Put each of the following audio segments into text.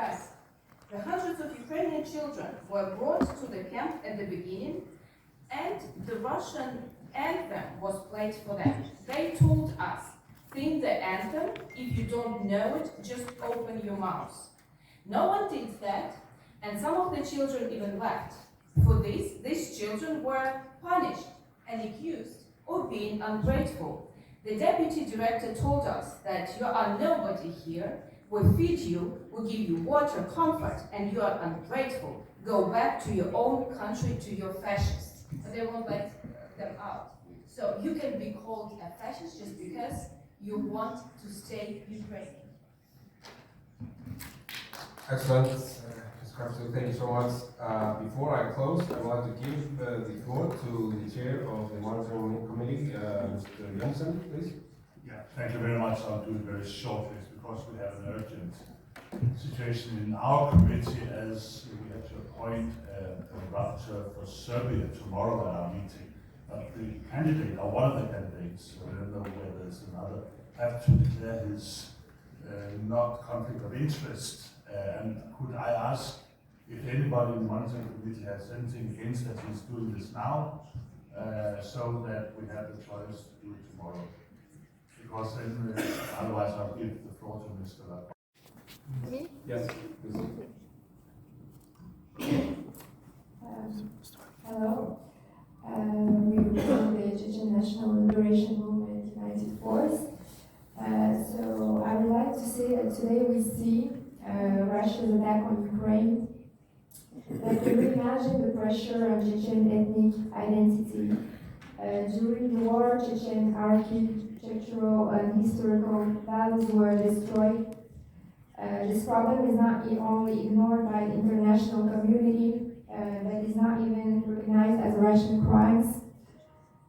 press. The hundreds of Ukrainian children were brought to the camp at the beginning, and the Russian anthem was played for them. They told us, sing the anthem, if you don't know it, just open your mouth. No one did that, and some of the children even left. For this, these children were punished and accused of being ungrateful. The deputy director told us that you are nobody here. We feed you, we give you water, comfort, and you are ungrateful. Go back to your own country, to your fascists. But they won't let them out. So you can be called a fascist just because you want to stay Ukrainian. Excellent. Thank you so much. Before I close, I want to give the floor to the chair of the monitoring committee, Mr. Jensen, please. Yeah, thank you very much. I'll do it very shortly because we have an urgent situation in our committee as we have to appoint a rapporteur for Serbia tomorrow at our meeting. But the candidate, or one of the candidates, I don't know whether there's another, have to declare his not conflict of interest. And could I ask if anybody in the monitoring committee has anything against that he's doing this now, so that we have the choice to do it tomorrow? Because then, otherwise I'll give the floor to Mr. Lapp. Me? Yes, please. Hello. We represent the Chechen National Liberation Movement United Force. So I would like to say that today we see Russia's attack on Ukraine. But can you imagine the pressure on Chechen ethnic identity? During the war, Chechen architectural and historical values were destroyed. This problem is not only ignored by the international community, but is not even recognized as Russian crimes.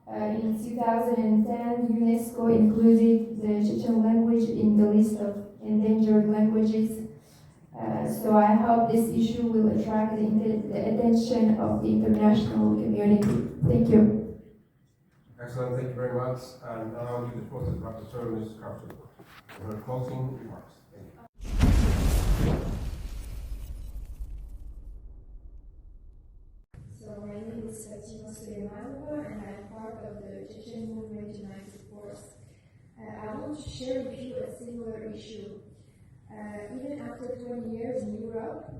In 2010, UNESCO included the Chechen language in the list of endangered languages. So I hope this issue will attract the attention of the international community. Thank you. Excellent, thank you very much. And now I'll give the floor to the rapporteur, Ms. Carter, for her closing remarks. Thank you. So my name is Suleymanova, and I'm part of the Chechen Movement United Force. I want to share with you a similar issue. Even after 20 years in Europe,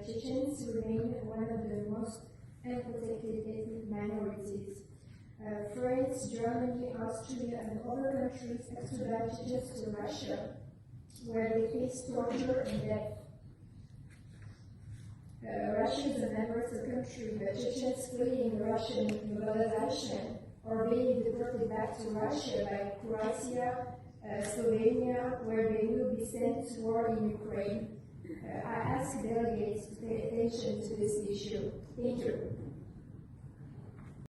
Chechens remain one of the most unprotected ethnic minorities. France, Germany, Austria, and other countries extradite Chechens to Russia, where they face torture and death. Russia is a member country, but Chechens fleeing Russian mobilization or being deported back to Russia by Croatia, Slovenia, where they will be sent to war in Ukraine. I ask delegates to pay attention to this issue. Thank you.